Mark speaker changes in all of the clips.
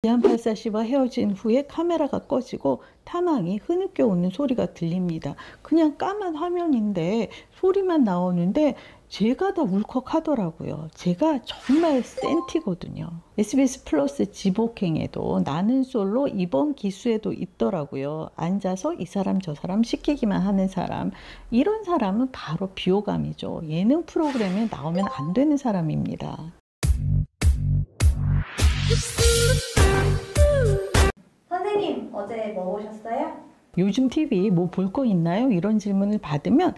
Speaker 1: 기안84 씨와 헤어진 후에 카메라가 꺼지고 탐항이 흐느껴 오는 소리가 들립니다. 그냥 까만 화면인데 소리만 나오는데 제가 다 울컥하더라고요. 제가 정말 센티거든요. SBS 플러스 지복행에도 나는 솔로 이번 기수에도 있더라고요. 앉아서 이 사람 저 사람 시키기만 하는 사람. 이런 사람은 바로 비호감이죠. 예능 프로그램에 나오면 안 되는 사람입니다.
Speaker 2: 선생님, 어제 뭐 보셨어요?
Speaker 1: 요즘 TV 뭐 볼 거 있나요? 이런 질문을 받으면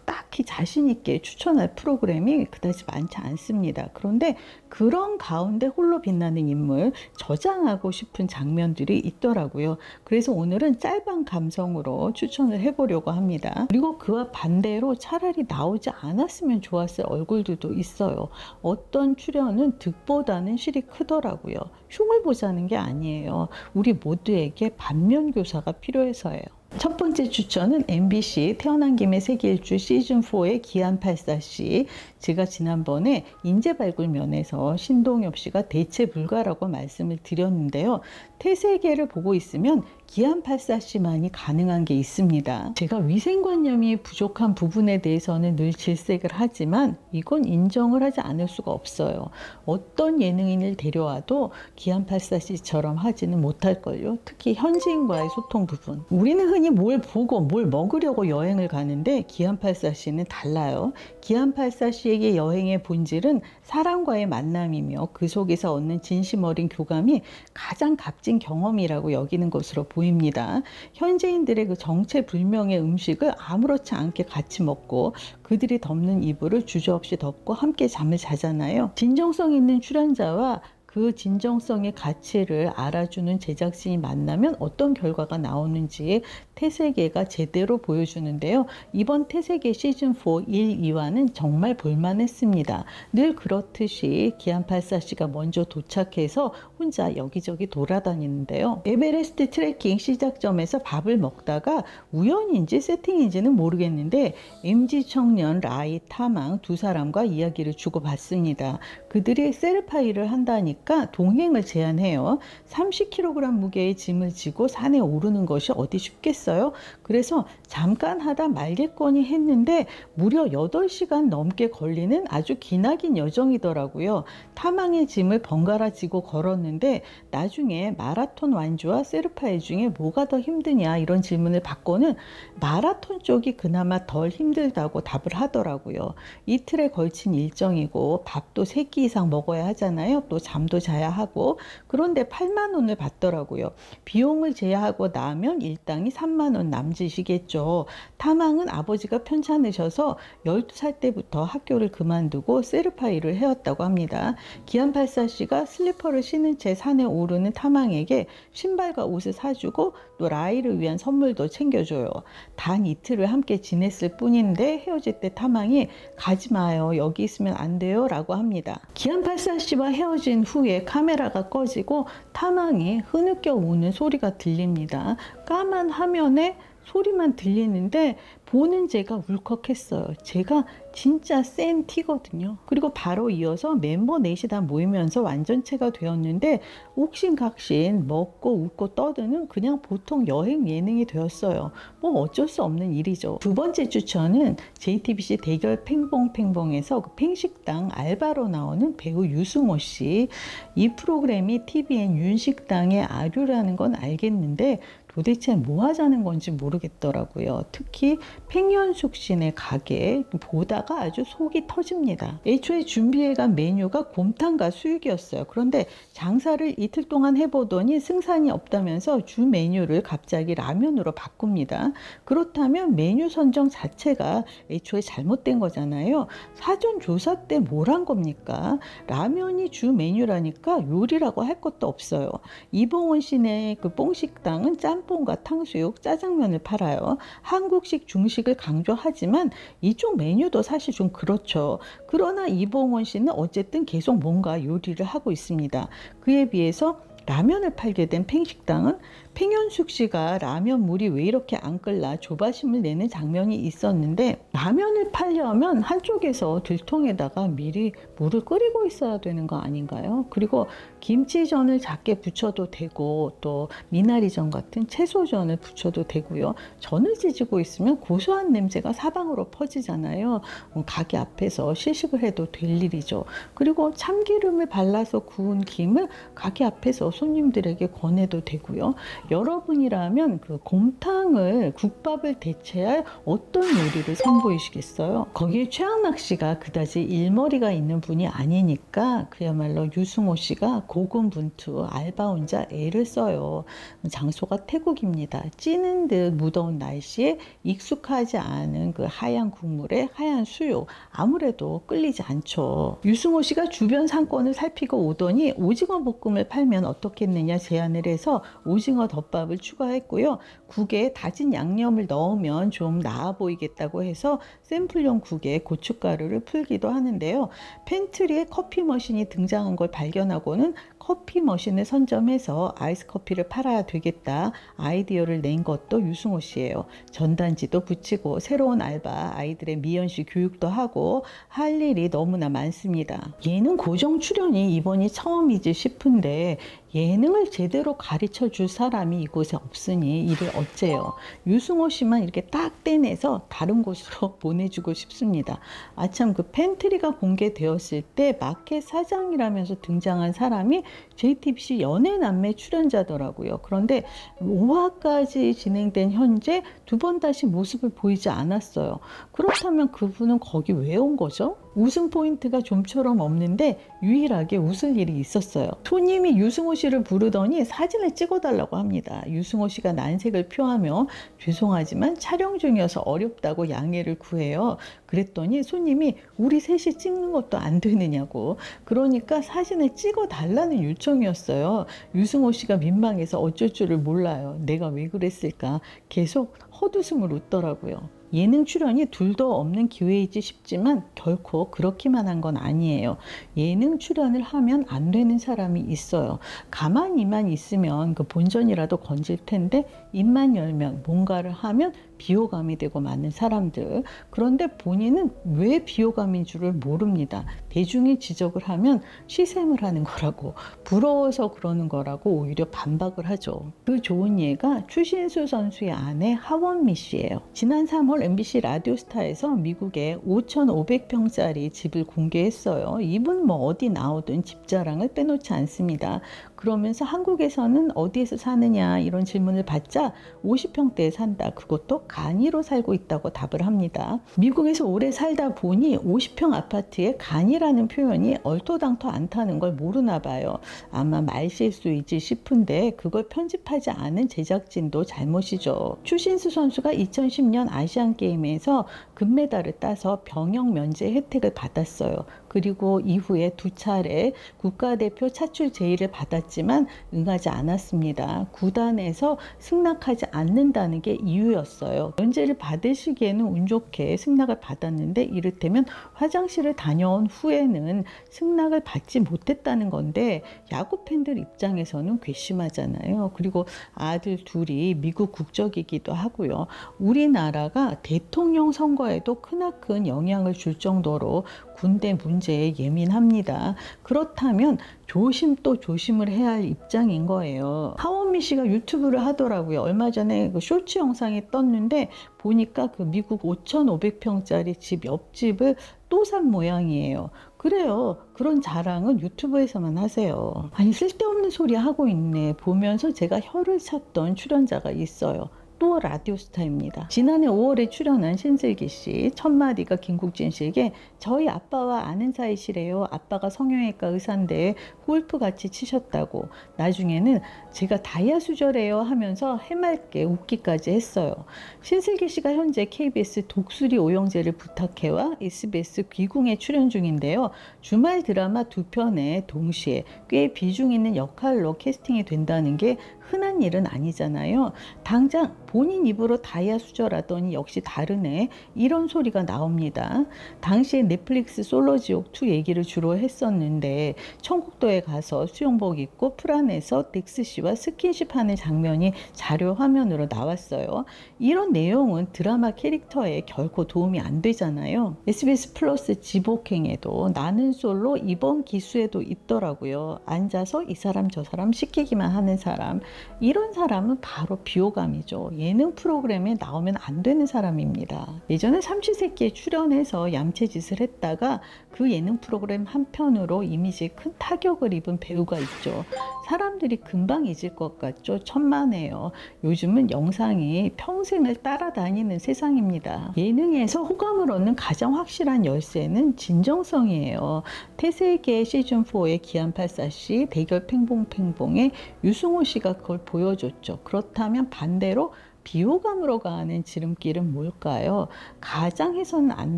Speaker 1: 딱히 자신 있게 추천할 프로그램이 그다지 많지 않습니다. 그런데 그런 가운데 홀로 빛나는 인물, 저장하고 싶은 장면들이 있더라고요. 그래서 오늘은 짤방 감성으로 추천을 해보려고 합니다. 그리고 그와 반대로 차라리 나오지 않았으면 좋았을 얼굴들도 있어요. 어떤 출연은 득보다는 실이 크더라고요. 흉을 보자는 게 아니에요. 우리 모두에게 반면교사가 필요해서예요. 첫 번째 추천은 MBC 태어난 김에 세계 일주 시즌4의 기안84 씨. 제가 지난번에 인재 발굴 면에서 신동엽 씨가 대체 불가라고 말씀을 드렸는데요. 태세계를 보고 있으면 기안84 씨만이 가능한 게 있습니다. 제가 위생관념이 부족한 부분에 대해서는 늘 질색을 하지만 이건 인정을 하지 않을 수가 없어요. 어떤 예능인을 데려와도 기안84 씨처럼 하지는 못할걸요. 특히 현지인과의 소통 부분. 우리는 흔히 뭘 보고 뭘 먹으려고 여행을 가는데 기안84 씨는 달라요. 기안84 씨에게 여행의 본질은 사람과의 만남이며 그 속에서 얻는 진심 어린 교감이 가장 값진 경험이라고 여기는 것으로 보입니다. 현지인들의 그 정체불명의 음식을 아무렇지 않게 같이 먹고 그들이 덮는 이불을 주저없이 덮고 함께 잠을 자잖아요. 진정성 있는 출연자와 그 진정성의 가치를 알아주는 제작진이 만나면 어떤 결과가 나오는지 태세계가 제대로 보여주는데요. 이번 태세계 시즌4 1, 2화는 정말 볼만했습니다. 늘 그렇듯이 기안84 씨가 먼저 도착해서 혼자 여기저기 돌아다니는데요. 에베레스트 트레킹 시작점에서 밥을 먹다가 우연인지 세팅인지는 모르겠는데 MZ 청년 라이, 탐항 두 사람과 이야기를 주고받습니다. 그들이 셀파이를 한다니까 동행을 제안해요. 30kg 무게의 짐을 지고 산에 오르는 것이 어디 쉽겠어요? 그래서 잠깐 하다 말겠거니 했는데 무려 8시간 넘게 걸리는 아주 기나긴 여정이더라고요. 탐항의 짐을 번갈아 지고 걸었는데 나중에 마라톤 완주와 세르파이 중에 뭐가 더 힘드냐 이런 질문을 받고는 마라톤 쪽이 그나마 덜 힘들다고 답을 하더라고요. 이틀에 걸친 일정이고 밥도 3끼 이상 먹어야 하잖아요. 또 잠도 자야 하고. 그런데 8만 원을 받더라고요. 비용을 제외하고 나면 일당이 3만 원 남짓이겠죠. 탐항은 아버지가 편찮으셔서 12살 때부터 학교를 그만두고 세르파이를 해왔다고 합니다. 기안84 씨가 슬리퍼를 신은 채 산에 오르는 탐항에게 신발과 옷을 사주고 또 라이를 위한 선물도 챙겨줘요. 단 이틀을 함께 지냈을 뿐인데 헤어질 때 탐항이 가지 마요. 여기 있으면 안 돼요. 라고 합니다. 기안84 씨와 헤어진 후에 카메라가 꺼지고 탐항이 흐느껴 우는 소리가 들립니다. 까만 화면에 소리만 들리는데 보는 제가 울컥했어요. 제가 진짜 센 티거든요. 그리고 바로 이어서 멤버 넷이 다 모이면서 완전체가 되었는데 옥신각신 먹고 웃고 떠드는 그냥 보통 여행 예능이 되었어요. 뭐 어쩔 수 없는 일이죠. 두 번째 추천은 JTBC 대결 팽봉팽봉에서 그 팽식당 알바로 나오는 배우 유승호 씨. 이 프로그램이 TVN 윤식당의 아류라는 건 알겠는데 도대체 뭐 하자는 건지 모르겠더라고요. 특히 팽현숙 씨네 가게 보다가 아주 속이 터집니다. 애초에 준비해간 메뉴가 곰탕과 수육이었어요. 그런데 장사를 이틀 동안 해보더니 승산이 없다면서 주 메뉴를 갑자기 라면으로 바꿉니다. 그렇다면 메뉴 선정 자체가 애초에 잘못된 거잖아요. 사전 조사 때 뭘 한 겁니까? 라면이 주 메뉴라니까 요리라고 할 것도 없어요. 이봉원 씨네 그 뽕식당은 짬뽕과 탕수육, 짜장면을 팔아요. 한국식, 중식을 강조하지만 이쪽 메뉴도 사실 좀 그렇죠. 그러나 이봉원 씨는 어쨌든 계속 뭔가 요리를 하고 있습니다. 그에 비해서 라면을 팔게 된 팽식당은 팽현숙 씨가 라면 물이 왜 이렇게 안 끓나 조바심을 내는 장면이 있었는데, 라면을 팔려면 한쪽에서 들통에다가 미리 물을 끓이고 있어야 되는 거 아닌가요? 그리고 김치전을 작게 부쳐도 되고, 또 미나리전 같은 채소전을 부쳐도 되고요. 전을 찢고 있으면 고소한 냄새가 사방으로 퍼지잖아요. 가게 앞에서 시식을 해도 될 일이죠. 그리고 참기름을 발라서 구운 김을 가게 앞에서 손님들에게 권해도 되고요. 여러분이라면 그 곰탕을 국밥을 대체할 어떤 요리를 선보이시겠어요? 거기에 최양락 씨가 그다지 일머리가 있는 분이 아니니까 그야말로 유승호 씨가 고군분투 알바 혼자 애를 써요. 장소가 태국입니다. 찌는 듯 무더운 날씨에 익숙하지 않은 그 하얀 국물에 하얀 수육, 아무래도 끌리지 않죠. 유승호 씨가 주변 상권을 살피고 오더니 오징어 볶음을 팔면 어떻겠느냐 제안을 해서 오징어 덮밥을 추가했고요. 국에 다진 양념을 넣으면 좀 나아 보이겠다고 해서 샘플용 국에 고춧가루를 풀기도 하는데요. 팬트리에 커피 머신이 등장한 걸 발견하고는 커피 머신을 선점해서 아이스 커피를 팔아야 되겠다 아이디어를 낸 것도 유승호 씨예요. 전단지도 붙이고 새로운 알바 아이들의 미연씨 교육도 하고 할 일이 너무나 많습니다. 예능 고정 출연이 이번이 처음이지 싶은데 예능을 제대로 가르쳐 줄 사람이 이곳에 없으니 이를 어째요. 유승호 씨만 이렇게 딱 떼내서 다른 곳으로 보내주고 싶습니다. 아참, 그 팬트리가 공개되었을 때 마켓 사장이라면서 등장한 사람이 JTBC 연애남매 출연자더라고요. 그런데 5화까지 진행된 현재 두 번 다시 모습을 보이지 않았어요. 그렇다면 그분은 거기 왜 온 거죠? 웃음 포인트가 좀처럼 없는데 유일하게 웃을 일이 있었어요. 손님이 유승호 씨를 부르더니 사진을 찍어달라고 합니다. 유승호 씨가 난색을 표하며 죄송하지만 촬영 중이어서 어렵다고 양해를 구해요. 그랬더니 손님이 우리 셋이 찍는 것도 안 되느냐고. 그러니까 사진을 찍어달라는 요청이었어요. 유승호 씨가 민망해서 어쩔 줄을 몰라요. 내가 왜 그랬을까? 계속 헛웃음을 웃더라고요. 예능 출연이 둘도 없는 기회이지 싶지만 결코 그렇기만 한 건 아니에요. 예능 출연을 하면 안 되는 사람이 있어요. 가만히만 있으면 그 본전이라도 건질 텐데 입만 열면 뭔가를 하면 비호감이 되고 마는 사람들. 그런데 본인은 왜 비호감인 줄을 모릅니다. 대중이 지적을 하면 시샘을 하는 거라고, 부러워서 그러는 거라고 오히려 반박을 하죠. 그 좋은 예가 추신수 선수의 아내 하원미 씨예요. 지난 3월 MBC 라디오스타에서 미국에 5,500평짜리 집을 공개했어요. 이분 뭐 어디 나오든 집 자랑을 빼놓지 않습니다. 그러면서 한국에서는 어디에서 사느냐 이런 질문을 받자 50평대에 산다. 그것도 간이로 살고 있다고 답을 합니다. 미국에서 오래 살다 보니 50평 아파트에 간이라는 표현이 얼토당토 않다는 걸 모르나 봐요. 아마 말실수이지 싶은데 그걸 편집하지 않은 제작진도 잘못이죠. 추신수 선수가 2010년 아시안게임에서 금메달을 따서 병역 면제 혜택을 받았어요. 그리고 이후에 두 차례 국가대표 차출 제의를 받았지만 응하지 않았습니다. 구단에서 승낙하지 않는다는 게 이유였어요. 면제를 받으시기에는 운 좋게 승낙을 받았는데 이를테면 화장실을 다녀온 후에는 승낙을 받지 못했다는 건데 야구 팬들 입장에서는 괘씸하잖아요. 그리고 아들 둘이 미국 국적이기도 하고요. 우리나라가 대통령 선거에도 크나큰 영향을 줄 정도로 군대 문제에 예민합니다. 그렇다면 조심 또 조심을 해야 할 입장인 거예요. 하원미 씨가 유튜브를 하더라고요. 얼마 전에 그 쇼츠 영상이 떴는데 보니까 그 미국 5,500평짜리 집 옆집을 또 산 모양이에요. 그래요. 그런 자랑은 유튜브에서만 하세요. 아니, 쓸데없는 소리 하고 있네 보면서 제가 혀를 찼던 출연자가 있어요. 또 라디오스타입니다. 지난해 5월에 출연한 신슬기 씨, 첫 마디가 김국진 씨에게 저희 아빠와 아는 사이시래요. 아빠가 성형외과 의사인데 골프 같이 치셨다고. 나중에는 제가 다이아 수저래요 하면서 해맑게 웃기까지 했어요. 신슬기 씨가 현재 KBS 독수리 오영재를 부탁해와 SBS 귀궁에 출연 중인데요. 주말 드라마 2편에 동시에 꽤 비중 있는 역할로 캐스팅이 된다는 게 흔한 일은 아니잖아요. 당장 본인 입으로 다이아 수저라더니 역시 다르네. 이런 소리가 나옵니다. 당시에 넷플릭스 솔로지옥 2 얘기를 주로 했었는데 청국도에 가서 수영복 입고 풀 안에서 덱스 씨와 스킨십 하는 장면이 자료 화면으로 나왔어요. 이런 내용은 드라마 캐릭터에 결코 도움이 안 되잖아요. SBS 플러스 지복행에도 나는 솔로 이번 기수에도 있더라고요. 앉아서 이 사람 저 사람 시키기만 하는 사람. 이런 사람은 바로 비호감이죠. 예능 프로그램에 나오면 안 되는 사람입니다. 예전에 삼시세끼에 출연해서 얌체짓을 했다가 그 예능 프로그램 한 편으로 이미지에 큰 타격을 입은 배우가 있죠. 사람들이 금방 잊을 것 같죠. 천만에요. 요즘은 영상이 평생을 따라다니는 세상입니다. 예능에서 호감을 얻는 가장 확실한 열쇠는 진정성이에요. 태세계 시즌4의 기안84씨, 대결 팽봉팽봉에 유승호 씨가 그걸 보여줬죠. 그렇다면 반대로 비호감으로 가는 지름길은 뭘까요? 가장 해서는 안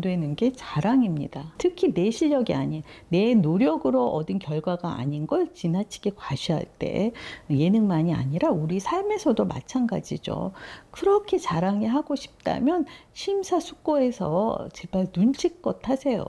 Speaker 1: 되는 게 자랑입니다. 특히 내 실력이 아닌 내 노력으로 얻은 결과가 아닌 걸 지나치게 과시할 때 예능만이 아니라 우리 삶에서도 마찬가지죠. 그렇게 자랑이 하고 싶다면 심사숙고해서 제발 눈치껏 하세요.